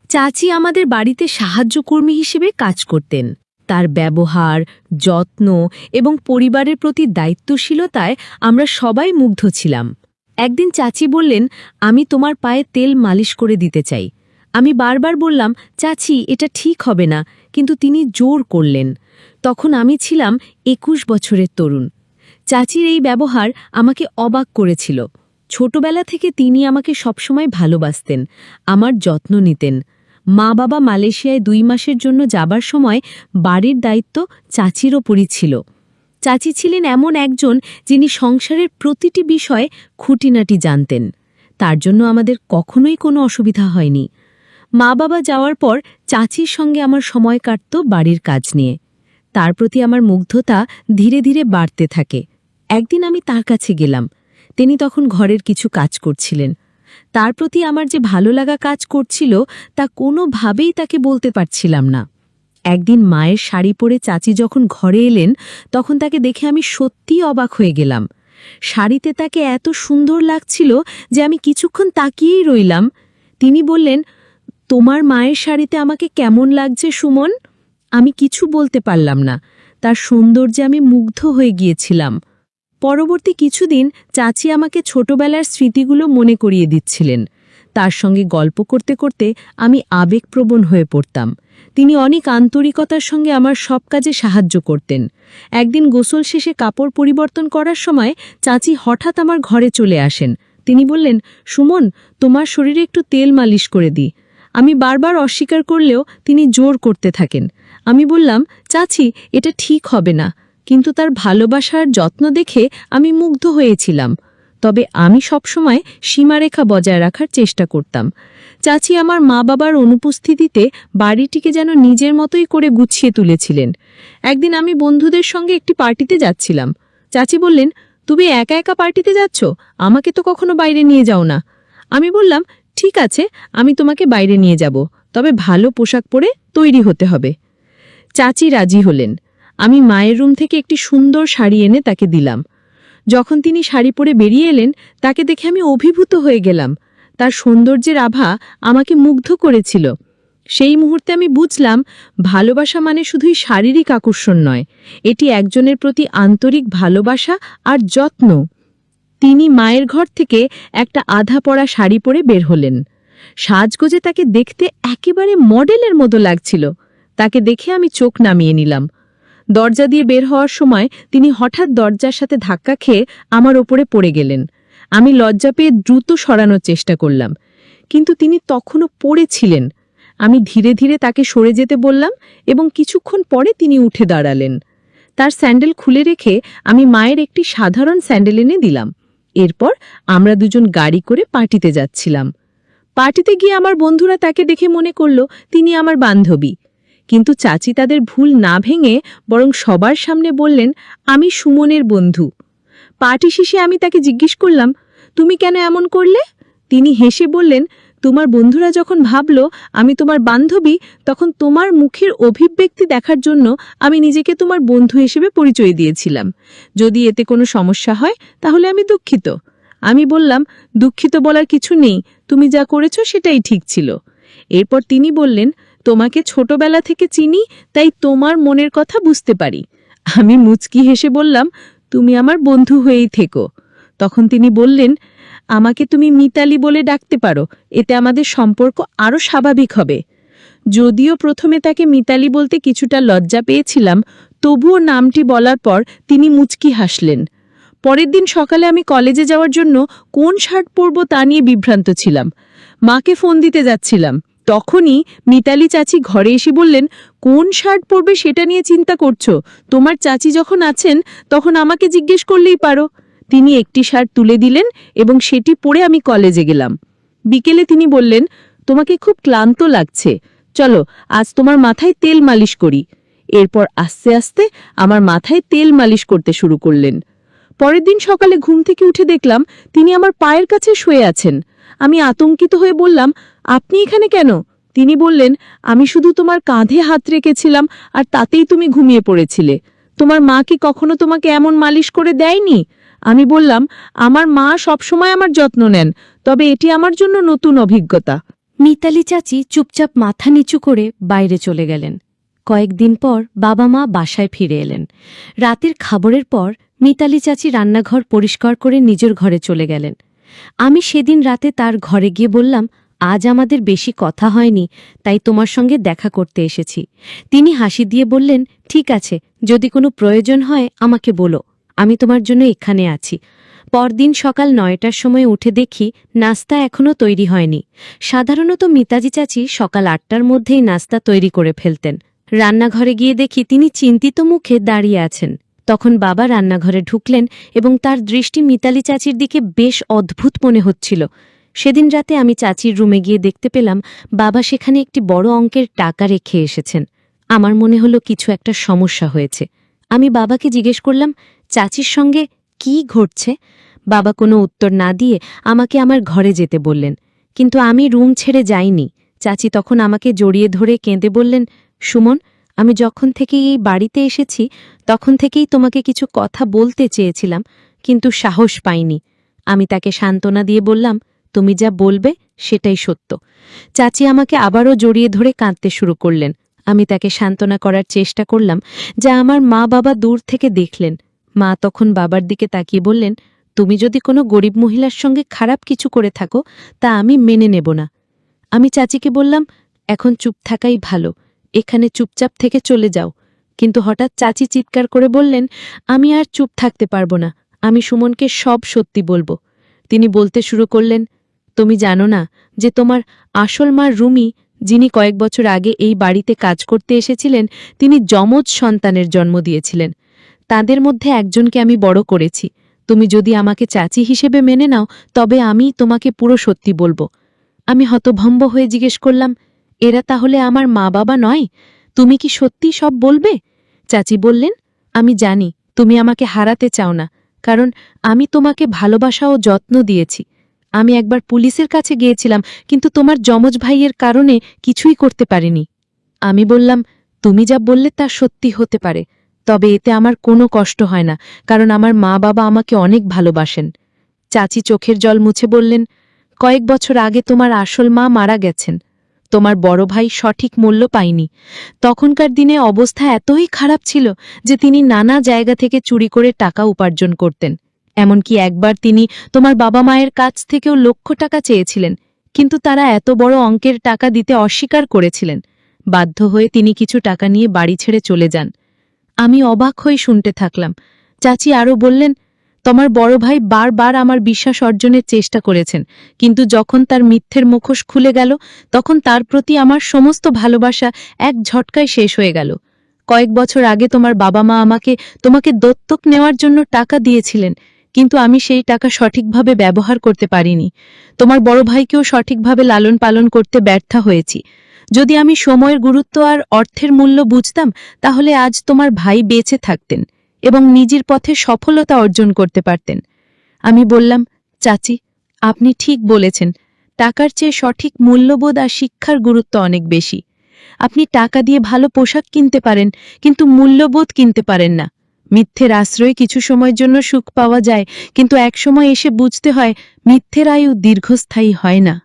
চাচি আমাদের বাড়িতে সাহায্যকর্মী হিসেবে কাজ করতেন। তার ব্যবহার, যত্ন এবং পরিবারের প্রতি দায়িত্বশীলতায় আমরা সবাই মুগ্ধ ছিলাম। একদিন চাচি বললেন, আমি তোমার পায়ে তেল মালিশ করে দিতে চাই। আমি বারবার বললাম, চাচি এটা ঠিক হবে না, কিন্তু তিনি জোর করলেন। তখন আমি ছিলাম ২১ বছরের তরুণ। চাচির এই ব্যবহার আমাকে অবাক করেছিল। ছোটবেলা থেকে তিনি আমাকে সবসময় ভালোবাসতেন, আমার যত্ন নিতেন। মা বাবা মালয়েশিয়ায় ২ মাসের জন্য যাবার সময় বাড়ির দায়িত্ব চাচির ওপরই ছিল। চাচি ছিলেন এমন একজন যিনি সংসারের প্রতিটি বিষয়ে খুঁটিনাটি জানতেন। তার জন্য আমাদের কখনোই কোনো অসুবিধা হয়নি। মা বাবা যাওয়ার পর চাচির সঙ্গে আমার সময় কাটত বাড়ির কাজ নিয়ে। তার প্রতি আমার মুগ্ধতা ধীরে ধীরে বাড়তে থাকে। একদিন আমি তার কাছে গেলাম। তিনি তখন ঘরের কিছু কাজ করছিলেন। তার প্রতি আমার যে ভালো লাগা কাজ করছিল তা কোনোভাবেই তাকে বলতে পারছিলাম না। একদিন মায়ের শাড়ি পরে চাচি যখন ঘরে এলেন, তখন তাকে দেখে আমি সত্যিই অবাক হয়ে গেলাম। শাড়িতে তাকে এত সুন্দর লাগছিল যে আমি কিছুক্ষণ তাকিয়েই রইলাম। তিনি বললেন, তোমার মায়ের শাড়িতে আমাকে কেমন লাগছে সুমন? আমি কিছু বলতে পারলাম না। তার সৌন্দর্যে আমি মুগ্ধ হয়ে গিয়েছিলাম। পরবর্তী কিছুদিন চাচি আমাকে ছোটবেলার স্মৃতিগুলো মনে করিয়ে দিচ্ছিলেন। তার সঙ্গে গল্প করতে করতে আমি আবেগপ্রবণ হয়ে পড়তাম। তিনি অনেক আন্তরিকতার সঙ্গে আমার সব কাজে সাহায্য করতেন। একদিন গোসল শেষে কাপড় পরিবর্তন করার সময় চাচি হঠাৎ আমার ঘরে চলে আসেন। তিনি বললেন, সুমন, তোমার শরীরে একটু তেল মালিশ করে দিই। আমি বারবার অস্বীকার করলেও তিনি জোর করতে থাকেন। আমি বললাম, চাচি এটা ঠিক হবে না, কিন্তু তার ভালোবাসার যত্ন দেখে আমি মুগ্ধ হয়েছিলাম। তবে আমি সবসময় সীমারেখা বজায় রাখার চেষ্টা করতাম। চাচি আমার মা বাবার অনুপস্থিতিতে বাড়িটিকে যেন নিজের মতোই করে গুছিয়ে তুলেছিলেন। একদিন আমি বন্ধুদের সঙ্গে একটি পার্টিতে যাচ্ছিলাম। চাচি বললেন, তুমি একা একা পার্টিতে যাচ্ছ, আমাকে তো কখনো বাইরে নিয়ে যাও না। আমি বললাম, ঠিক আছে, আমি তোমাকে বাইরে নিয়ে যাব, তবে ভালো পোশাক পরে তৈরি হতে হবে। চাচি রাজি হলেন। আমি মায়ের রুম থেকে একটি সুন্দর শাড়ি এনে তাকে দিলাম। যখন তিনি শাড়ি পরে বেরিয়ে এলেন, তাকে দেখে আমি অভিভূত হয়ে গেলাম। তার সৌন্দর্যের আভা আমাকে মুগ্ধ করেছিল। সেই মুহূর্তে আমি বুঝলাম, ভালোবাসা মানে শুধুই শারীরিক আকর্ষণ নয়, এটি একজনের প্রতি আন্তরিক ভালোবাসা আর যত্ন। তিনি মায়ের ঘর থেকে একটা আধা পরা শাড়ি পরে বের হলেন। সাজগোজে তাকে দেখতে একেবারে মডেলের মতো লাগছিল। তাকে দেখে আমি চোখ নামিয়ে নিলাম। দরজা দিয়ে বের হওয়ার সময় তিনি হঠাৎ দরজার সাথে ধাক্কা খেয়ে আমার ওপরে পড়ে গেলেন। আমি লজ্জা পেয়ে দ্রুত সরানোর চেষ্টা করলাম, কিন্তু তিনি তখনও পড়েছিলেন। আমি ধীরে ধীরে তাকে সরে যেতে বললাম এবং কিছুক্ষণ পরে তিনি উঠে দাঁড়ালেন। তার স্যান্ডেল খুলে রেখে আমি মায়ের একটি সাধারণ স্যান্ডেল এনে দিলাম। এরপর আমরা দুজন গাড়ি করে পার্টিতে যাচ্ছিলাম। পার্টিতে গিয়ে আমার বন্ধুরা তাকে দেখে মনে করল তিনি আমার বান্ধবী, কিন্তু চাচি তাদের ভুল না ভেঙে বরং সবার সামনে বললেন, আমি সুমনের বন্ধু। পার্টি শেষে আমি তাকে জিজ্ঞেস করলাম, তুমি কেন এমন করলে? তিনি হেসে বললেন, তোমার বন্ধুরা যখন ভাবল আমি তোমার বান্ধবী, তখন তোমার মুখের অভিব্যক্তি দেখার জন্য আমি নিজেকে তোমার বন্ধু হিসেবে পরিচয় দিয়েছিলাম। যদি এতে কোনো সমস্যা হয় তাহলে আমি দুঃখিত। আমি বললাম, দুঃখিত বলার কিছু নেই, তুমি যা করেছো সেটাই ঠিক ছিল। এরপর তিনি বললেন, তোমাকে ছোটবেলা থেকে চিনি, তাই তোমার মনের কথা বুঝতে পারি। আমি মুচকি হেসে বললাম, তুমি আমার বন্ধু হয়েই থেকো। তখন তিনি বললেন, আমাকে তুমি মিতালি বলে ডাকতে পারো, এতে আমাদের সম্পর্ক আরও স্বাভাবিক হবে। যদিও প্রথমে তাকে মিতালি বলতে কিছুটা লজ্জা পেয়েছিলাম, তবুও নামটি বলার পর তিনি মুচকি হাসলেন। পরের দিন সকালে আমি কলেজে যাওয়ার জন্য কোন শার্ট পরব তা নিয়ে বিভ্রান্ত ছিলাম। মাকে ফোন দিতে যাচ্ছিলাম, তখনই মিতালি চাচি ঘরে এসে বললেন, কোন শার্ট পরবে সেটা নিয়ে চিন্তা করছো? তোমার চাচি যখন আছেন তখন আমাকে জিজ্ঞেস করলেই পারো। তিনি একটি শার্ট তুলে দিলেন এবং সেটি পরে আমি কলেজে গেলাম। বিকেলে তিনি বললেন, তোমাকে খুব ক্লান্ত লাগছে, চলো আজ তোমার মাথায় তেল মালিশ করি। এরপর আস্তে আস্তে আমার মাথায় তেল মালিশ করতে শুরু করলেন। পরের দিন সকালে ঘুম থেকে উঠে দেখলাম তিনি আমার পায়ের কাছে শুয়ে আছেন। আমি আতঙ্কিত হয়ে বললাম, আপনি এখানে কেন? তিনি বললেন, আমি শুধু তোমার কাঁধে হাত রেখেছিলাম আর তাতেই তুমি ঘুমিয়ে পড়েছিলে। তোমার মা কি কখনো তোমাকে এমন মালিশ করে দেয়নি? আমি বললাম, আমার মা সবসময় আমার যত্ন নেন, তবে এটি আমার জন্য নতুন অভিজ্ঞতা। মিতালি চাচি চুপচাপ মাথা নিচু করে বাইরে চলে গেলেন। কয়েকদিন পর বাবা মা বাসায় ফিরে এলেন। রাতের খাবারের পর মিতালি চাচি রান্নাঘর পরিষ্কার করে নিজের ঘরে চলে গেলেন। আমি সেদিন রাতে তার ঘরে গিয়ে বললাম, আজ আমাদের বেশি কথা হয়নি, তাই তোমার সঙ্গে দেখা করতে এসেছি। তিনি হাসি দিয়ে বললেন, ঠিক আছে, যদি কোনো প্রয়োজন হয় আমাকে বলো, আমি তোমার জন্য এখানে আছি। পরদিন সকাল ৯টার সময় উঠে দেখি নাস্তা এখনও তৈরি হয়নি। সাধারণত মিতাজি চাচি সকাল ৮টার মধ্যেই নাস্তা তৈরি করে ফেলতেন। রান্নাঘরে গিয়ে দেখি তিনি চিন্তিত মুখে দাঁড়িয়ে আছেন। তখন বাবা রান্নাঘরে ঢুকলেন এবং তার দৃষ্টি মিতালি চাচির দিকে বেশ অদ্ভুত মনে হচ্ছিল। সেদিন রাতে আমি চাচির রুমে গিয়ে দেখতে পেলাম বাবা সেখানে একটি বড় অঙ্কের টাকা রেখে এসেছেন। আমার মনে হলো কিছু একটা সমস্যা হয়েছে। আমি বাবাকে জিজ্ঞেস করলাম, চাচির সঙ্গে কি ঘটছে? বাবা কোনো উত্তর না দিয়ে আমাকে আমার ঘরে যেতে বললেন, কিন্তু আমি রুম ছেড়ে যাইনি। চাচি তখন আমাকে জড়িয়ে ধরে কেঁদে বললেন, সুমন, আমি যখন থেকে এই বাড়িতে এসেছি তখন থেকেই তোমাকে কিছু কথা বলতে চেয়েছিলাম, কিন্তু সাহস পাইনি। আমি তাকে সান্ত্বনা দিয়ে বললাম, তুমি যা বলবে সেটাই সত্য। চাচি আমাকে আবারও জড়িয়ে ধরে কাঁদতে শুরু করলেন। আমি তাকে সান্ত্বনা করার চেষ্টা করলাম, যা আমার মা বাবা দূর থেকে দেখলেন। মা তখন বাবার দিকে তাকিয়ে বললেন, তুমি যদি কোনো গরিব মহিলার সঙ্গে খারাপ কিছু করে থাকো তা আমি মেনে নেব না। আমি চাচিকে বললাম, এখন চুপ থাকাই ভালো, এখানে চুপচাপ থেকে চলে যাও। কিন্তু হঠাৎ চাচি চিৎকার করে বললেন, আমি আর চুপ থাকতে পারবো না, আমি সুমনকে সব সত্যি বলবো। তিনি বলতে শুরু করলেন, তুমি জানো না যে তোমার আসল মা রুমি, যিনি কয়েক বছর আগে এই বাড়িতে কাজ করতে এসেছিলেন, তিনি যমজ সন্তানের জন্ম দিয়েছিলেন। তাদের মধ্যে একজনকে আমি বড় করেছি। তুমি যদি আমাকে চাচি হিসেবে মেনে নাও তবে আমি তোমাকে পুরো সত্যি বলবো। আমি হতভম্ব হয়ে জিজ্ঞেস করলাম, এরা তাহলে আমার মা বাবা নয়? তুমি কি সত্যি সব বলবে? চাচি বললেন, আমি জানি তুমি আমাকে হারাতে চাও না, কারণ আমি তোমাকে ভালোবাসা ও যত্ন দিয়েছি। আমি একবার পুলিশের কাছে গিয়েছিলাম, কিন্তু তোমার যমজ ভাইয়ের কারণে কিছুই করতে পারিনি। আমি বললাম, তুমি যা বললে তা সত্যি হতে পারে, তবে এতে আমার কোনো কষ্ট হয় না, কারণ আমার মা বাবা আমাকে অনেক ভালোবাসেন। চাচি চোখের জল মুছে বললেন, কয়েক বছর আগে তোমার আসল মা মারা গেছেন। তোমার বড় ভাই সঠিক মূল্য পায়নি। তখনকার দিনে অবস্থা এতই খারাপ ছিল যে তিনি নানা জায়গা থেকে চুরি করে টাকা উপার্জন করতেন। এমনকি একবার তিনি তোমার বাবা মায়ের কাছ থেকেও লক্ষ টাকা চেয়েছিলেন, কিন্তু তারা এত বড় অঙ্কের টাকা দিতে অস্বীকার করেছিলেন। বাধ্য হয়ে তিনি কিছু টাকা নিয়ে বাড়ি ছেড়ে চলে যান। আমি অবাক হয়ে শুনতে থাকলাম। চাচি আরও বললেন, তোমার বড় ভাই বারবার আমার বিশ্বাস অর্জনের চেষ্টা করেছেন, কিন্তু যখন তার মিথ্যের মুখোশ খুলে গেল তখন তার প্রতি আমার সমস্ত ভালোবাসা এক ঝটকায় শেষ হয়ে গেল। কয়েক বছর আগে তোমার বাবা মা তোমাকে দত্তক নেওয়ার জন্য টাকা দিয়েছিলেন, কিন্তু আমি সেই টাকা সঠিকভাবে ব্যবহার করতে পারিনি। তোমার বড় ভাইকেও সঠিকভাবে লালন পালন করতে ব্যর্থ হয়েছি। যদি আমি সময়ের গুরুত্ব আর অর্থের মূল্য বুঝতাম তাহলে আজ তোমার ভাই বেঁচে থাকতেন এবং নিজের পথে সফলতা অর্জন করতে পারতেন। আমি বললাম, চাচি, আপনি ঠিক বলেছেন, টাকার চেয়ে সঠিক মূল্যবোধ আর শিক্ষার গুরুত্ব অনেক বেশি। আপনি টাকা দিয়ে ভালো পোশাক কিনতে পারেন, কিন্তু মূল্যবোধ কিনতে পারেন না। মিথ্যের আশ্রয়ে কিছু সময়ের জন্য সুখ পাওয়া যায়, কিন্তু একসময় এসে বুঝতে হয় মিথ্যের আয়ু দীর্ঘস্থায়ী হয় না।